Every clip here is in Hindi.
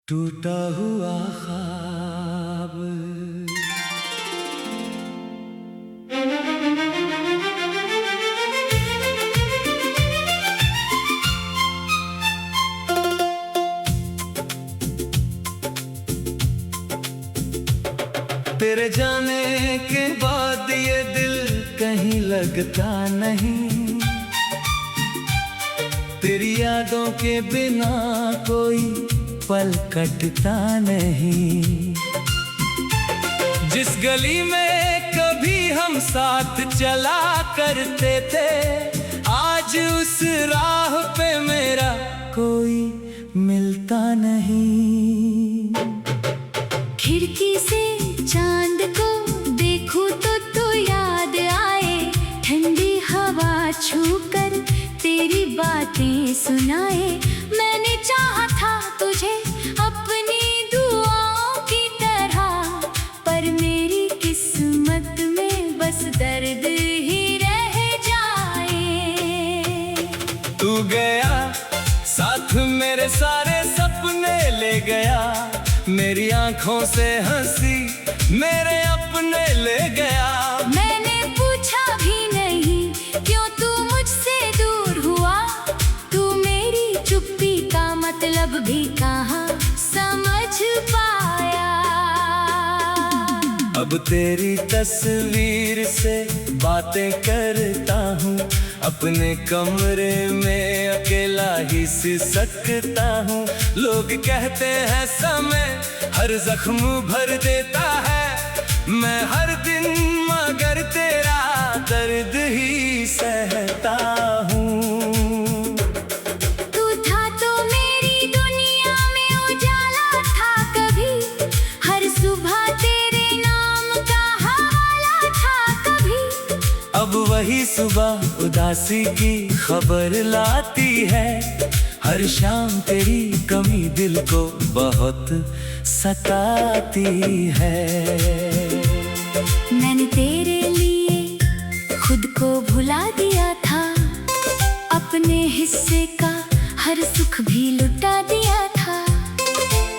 टूटा हुआ ख्वाब। तेरे जाने के बाद ये दिल कहीं लगता नहीं, तेरी यादों के बिना कोई पल कटता नहीं। जिस गली में कभी हम साथ चला करते थे, आज उस राह पे मेरा कोई मिलता नहीं। खिड़की से चांद को देखूं तो याद आए, ठंडी हवा छूकर तेरी बातें सुनाए। मैंने चाहा था तुझे अपनी दुआओं की तरह, पर मेरी किस्मत में बस दर्द ही रह जाए। तू गया साथ मेरे सारे सपने ले गया, मेरी आंखों से हंसी मेरे अपने ले गया। मैंने पूछा भी नहीं क्यों तू मुझसे दूर हुआ, तू मेरी चुप्पी का मतलब भी कहाँ समझ पाया। अब तेरी तस्वीर से बातें करता हूँ, अपने कमरे में अकेला ही सिसकता हूँ। लोग कहते हैं समय हर जख्म भर देता है, मैं हर दिन मगर तेरा दर्द ही सहता हूँ। तू था तो मेरी दुनिया में उजाला था कभी, हर सुबह तेरे नाम का हवाला था कभी। अब वही सुबह उदासी की खबर लाती है, हर शाम तेरी कमी दिल को बहुत सताती है। मैंने तेरे लिए खुद को भुला दिया था, अपने हिस्से का हर सुख भी लुटा दिया था।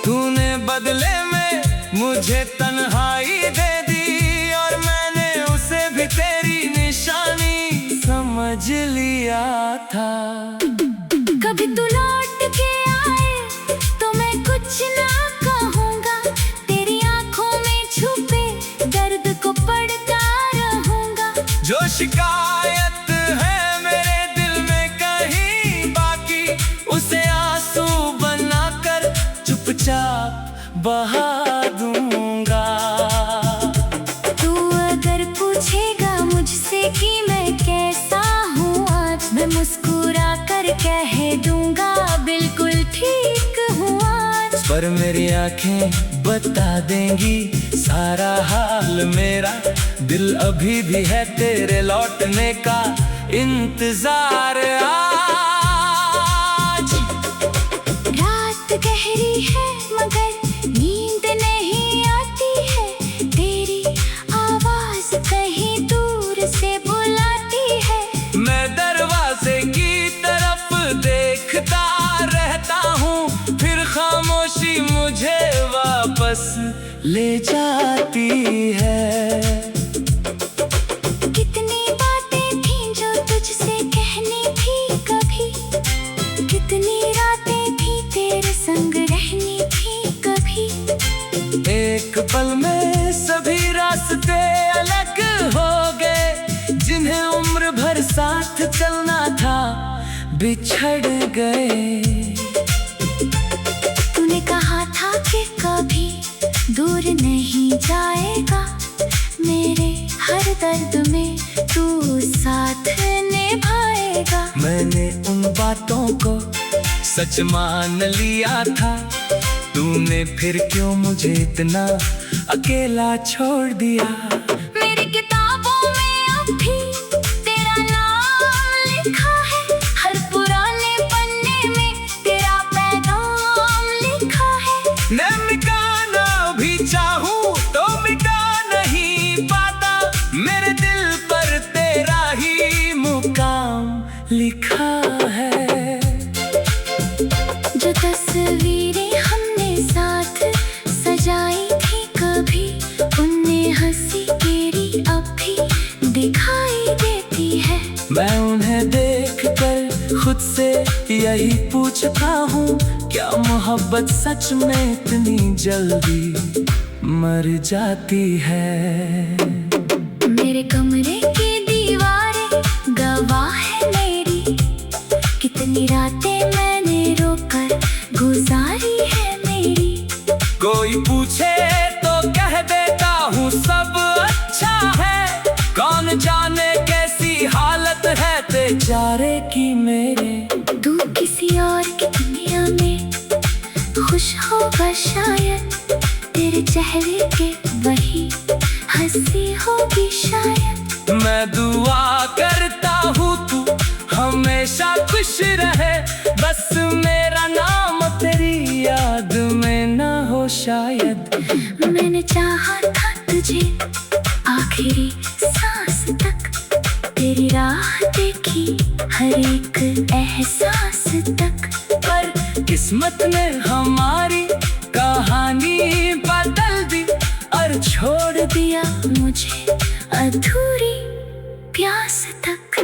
तूने बदले में मुझे तन्हाई दे दी, और मैंने उसे भी तेरी निशानी समझ लिया था। कभी तू लौट के आए तो मैं कुछ ना कहूँगा, तेरी आंखों में छुपे दर्द को पढ़ता रहूँगा। जो शिकायत है मेरे दिल में कहीं बाकी, उसे आंसू बनाकर चुपचाप बहा दूंगा। तू अगर पूछेगा मुझसे कि मैं कैसा हूँ आज, मैं मुस्कुरा कर कह दूंगा बिल्कुल ठीक हूँ आज। पर मेरी आंखें बता देंगी सारा हाल मेरा, दिल अभी भी है तेरे लौटने का इंतजार। आज रात गहरी है मगर नींद नहीं आती है, तेरी आवाज कहीं दूर से बुलाती है। मैं दरवाजे की तरफ देखता रहता हूँ, फिर खामोशी मुझे वापस ले जाती है। कितनी बातें थीं जो तुझसे कहनी थी कभी, कितनी रातें थी तेरे संग रहनी थी कभी। एक पल में सभी रास्ते अलग हो गए, जिन्हें उम्र भर साथ चलना था बिछड़ गए। तूने कहा था कि कभी दूर नहीं जाएगा, मेरे हर दर्द में तू साथ निभाएगा। मैंने उन बातों को सच मान लिया था, तूने फिर क्यों मुझे इतना अकेला छोड़ दिया। मेरी किताबों में अब भी तेरा नाम लिखा है, हर पुराने पन्ने में तेरा पैगाम लिखा है। मैं मिटाना भी चाहूँ तो मिटा नहीं पाता, मेरे दिल पर तेरा ही मुकाम लिखा है। जो तस्वीरें हमने क्या मोहब्बत सच में इतनी जल्दी मर जाती है? मेरे कमरे की दीवारें गवाह है मेरी, कितनी रातें मैंने रोकर गुजारी है मेरी। कोई पूछे तो कह देता हूँ सब अच्छा है, कौन जाने कैसी हालत है बेचारे की मेरे। तू किसी और की दुनिया में खुश होगा शायद, तेरे चेहरे के वही हंसी होगी शायद। मैं दुआ करता हूँ तू हमेशा खुश रहे, बस मेरा नाम तेरी याद में ना हो शायद। मैंने चाहा था तुझे आखिरी सांस तक, तेरी राह देखी हर एक एहसास तक। पर किस्मत ने हमारी कहानी बदल दी और छोड़ दिया मुझे अधूरी प्यास तक।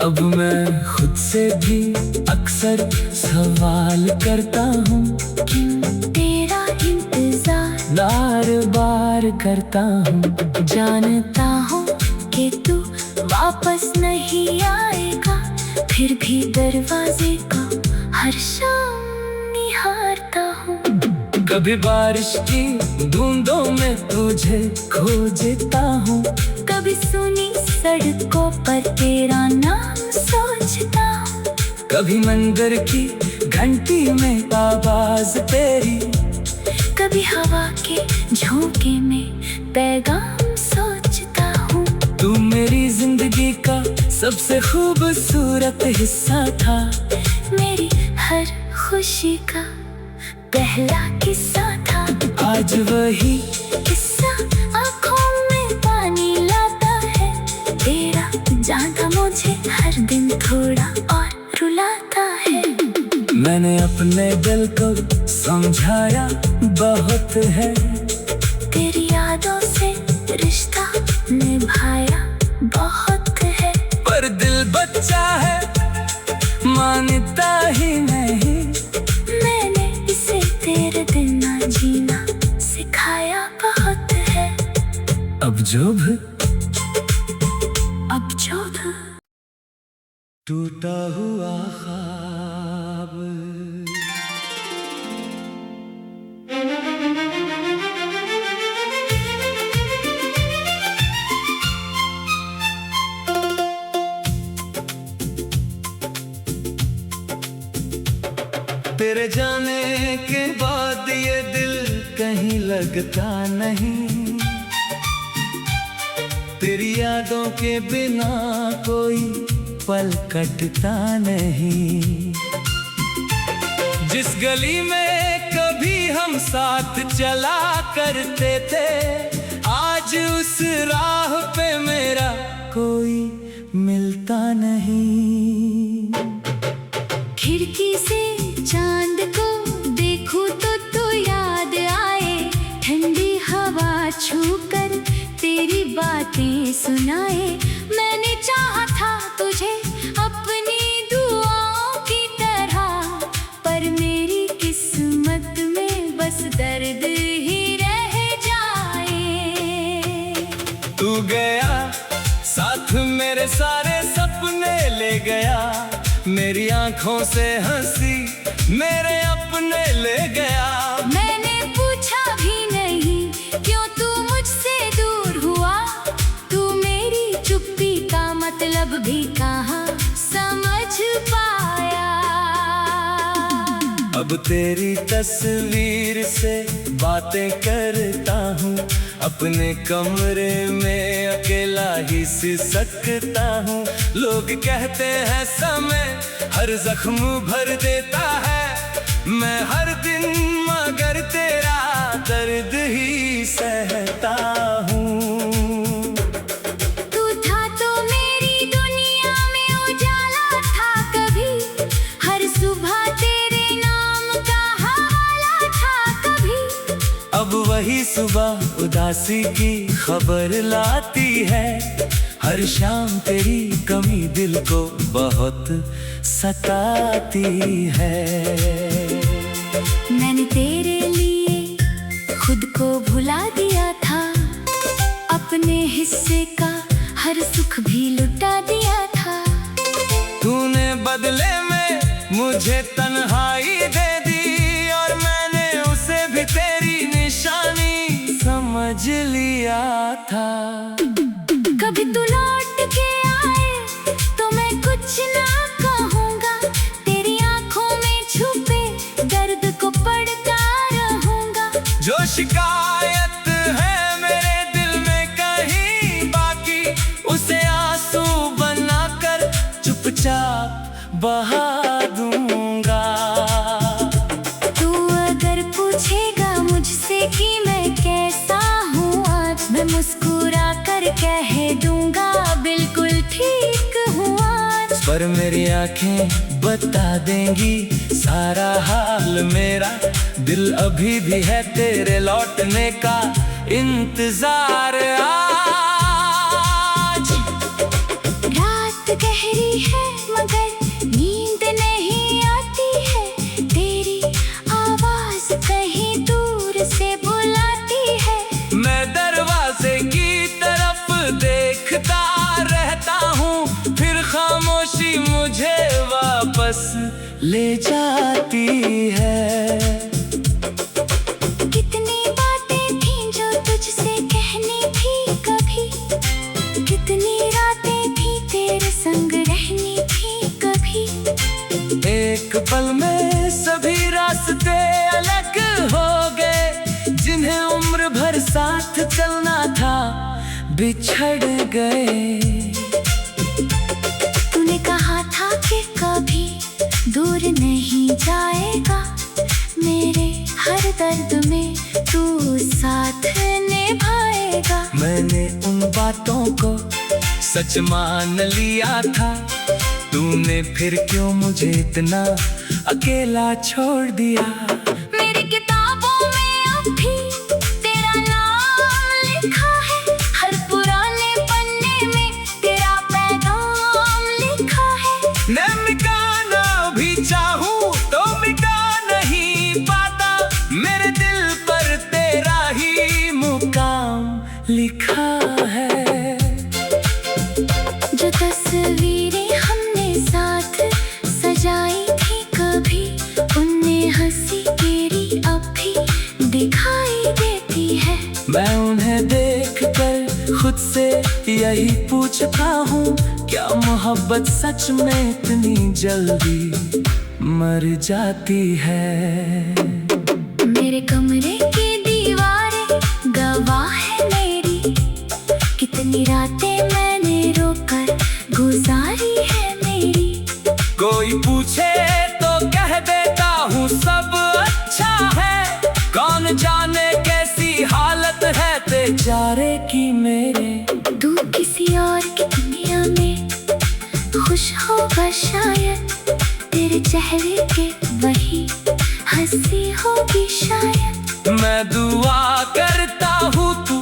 अब मैं खुद से भी अक्सर सवाल करता हूँ, क्यों तेरा इंतजार बार बार करता हूँ। जानता हूँ कि तू वापस नहीं आएगा, फिर भी दरवाजे का हर शाम निहारता हूँ। कभी बारिश की बूंदों में तुझे खोजता हूँ, कभी सुनी सड़कों पर तेरा नाम सोचता हूँ। कभी मंदिर की घंटी में आवाज तेरी, कभी हवा के झोंके में पैगाम सोचता हूँ। तू मेरी जिंदगी का सबसे खूबसूरत हिस्सा था, मेरी हर खुशी का पहला किस्सा था। आज वही किस्सा आँखों में पानी लाता है, तेरा जाना मुझे हर दिन थोड़ा और रुलाता है। मैंने अपने दिल को समझाया बहुत है, तेरी यादों से रिश्ता निभाया बहुत है। पर दिल बच्चा है मानता ही नहीं, मैंने इसे तेरे बिना जीना सिखाया बहुत है। अब जो भी टूटा हुआ ख्वाब। तेरे जाने के बाद ये दिल कहीं लगता नहीं, तेरी यादों के बिना कोई पल कटता नहीं। जिस गली में कभी हम साथ चला करते थे, आज उस राह पे मेरा कोई मिलता नहीं। खिड़की से चांद को देखूं तो याद आए, ठंडी हवा छूकर तेरी बातें सुनाए। मैंने चाहा था तुझे अपनी दुआओं की तरह, पर मेरी किस्मत में बस दर्द ही रह जाए। तू गया साथ मेरे सारे सपने ले गया, मेरी आंखों से हंसी मेरे अपने ले गया। मैंने पूछा भी नहीं क्यों तू मुझसे दूर हुआ, तू मेरी चुप्पी का मतलब भी कहाँ समझ पाया। अब तेरी तस्वीर से बातें करता हूँ, अपने कमरे में अकेला ही सिसकता हूँ। लोग कहते हैं समय हर जख्म भर देता है, मैं हर दिन मगर तेरा दर्द ही सहता हूँ। तू था तो मेरी दुनिया में उजाला था कभी, हर सुबह तेरे नाम का हवाला था कभी। अब वही सुबह उदासी की खबर लाती है, हर शाम तेरी कमी दिल को बहुत सताती है। मैंने तेरे लिए खुद को भुला दिया था, अपने हिस्से का हर सुख भी लुटा दिया था। तूने बदले में मुझे तन्हाई दे दी और मैंने उसे भी तेरी निशानी समझ लिया था। कभी तू लौट के आए तो मैं कुछ ना कहूँगा, तेरी आंखों में छुपे दर्द को पढ़ता रहूँगा। जो शिकायत है मेरे दिल में कहीं बाकी, उसे आंसू बनाकर चुपचाप बहा दूंगा। तू अगर पूछेगा मुझसे कि मैं कैसा हूँ आज, मैं मुस्कुरा कर कह दूंगा बिल्कुल ठीक हूँ आज। पर मेरी आंखें बता देंगी सारा हाल मेरा, दिल अभी भी है तेरे लौटने का इंतजार। आज रात गहरी है मगर नींद नहीं आती है, तेरी आवाज कहीं दूर से बुलाती है। मैं दरवाजे की तरफ देखता रहता हूँ, फिर खामोशी मुझे वापस ले जाती है। कितनी बातें थीं जो तुझसे कहनी थी कभी, कितनी रातें भी तेरे संग रहनी थी कभी। एक पल में सभी रास्ते अलग हो गए, जिन्हें उम्र भर साथ चलना था बिछड़ गए। तूने कहा था कि कभी दूर नहीं जाएगा, मेरे हर दर्द में तू साथ निभाएगा। मैंने उन बातों को सच मान लिया था, तूने फिर क्यों मुझे इतना अकेला छोड़ दिया। मेरी किताबों में अब भी तेरा नाम लिखा है, हर पुराने पन्ने में तेरा पैगाम लिखा है। मैं मिटाना भी चाहूँ तो मिटा नहीं पाता, मेरे दिल पर तेरा ही मुकाम लिखा है। जो तस्वीरें हमने साथ सजाई थी कभी, उनमें हंसी तेरी अब भी दिखाई देती है। मैं उन्हें देख कर खुद से यही पूछता हूँ, क्या मोहब्बत सच में इतनी जल्दी मर जाती है। मेरे कमरे की दीवारें गवाह है मेरी, कितनी रातें मैंने रोकर गुजारी है मेरी। कोई पूछे तो कह देता हूँ सब अच्छा है, कौन जाने कैसी हालत है बेचारे की मेरे। तू किसी और की दुनिया में खुश होगा शायद, तेरे चेहरे के वही हंसी होगी शायद। मैं दुआ करता हूँ तू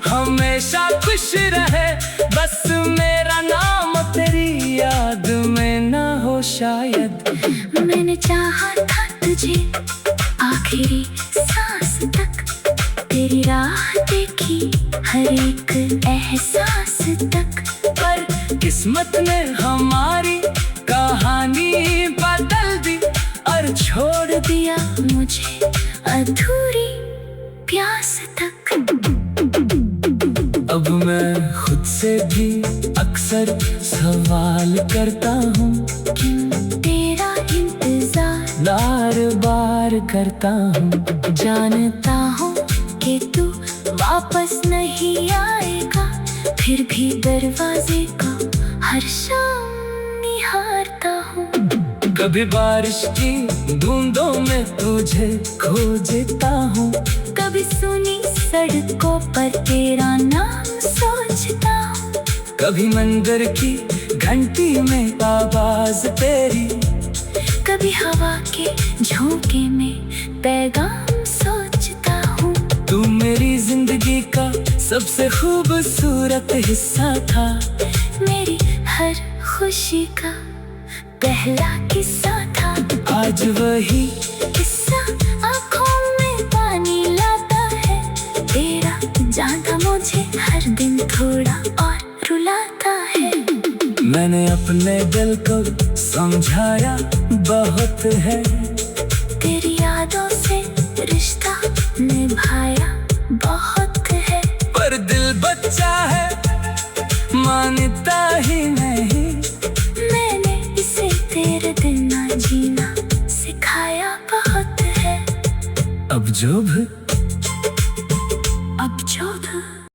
हमेशा खुश रहे, बस मेरा नाम तेरी याद में ना हो शायद। मैंने चाहा था तुझे आखिरी सांस तक, तेरी राह देखी हर एक एहसास तक। पर किस्मत ने हमारी कहानी बदल दी और छोड़ दिया मुझे अधूरी प्यास तक। अब मैं खुद से भी अक्सर सवाल करता हूँ, क्यों तेरा इंतजार बार बार करता हूँ। जानता हूँ कि तू वापस नहीं आएगा, फिर भी दरवाजे का हर शाम निहारता हूँ। कभी बारिश की बूंदों में तुझे खोजता हूँ, कभी सुनी सड़कों पर तेरा नाम सोचता हूँ। कभी मंदिर की घंटी में आवाज तेरी, कभी हवा के झोंके में पैगाम सोचता हूँ। तू मेरी जिंदगी का सबसे खूबसूरत हिस्सा था, मेरी हर खुशी का पहला किस्सा था। आज वही किस्सा आँखों में पानी लाता है, तेरा जाना मुझे हर दिन थोड़ा और रुलाता है। मैंने अपने दिल को समझाया बहुत है, तेरी यादों से रिश्ता निभाया बहुत है। पर दिल बच्चा है मानता ही नहीं, मैंने इसे तेरे बिना जीना सिखाया बहुत है। अब जो भी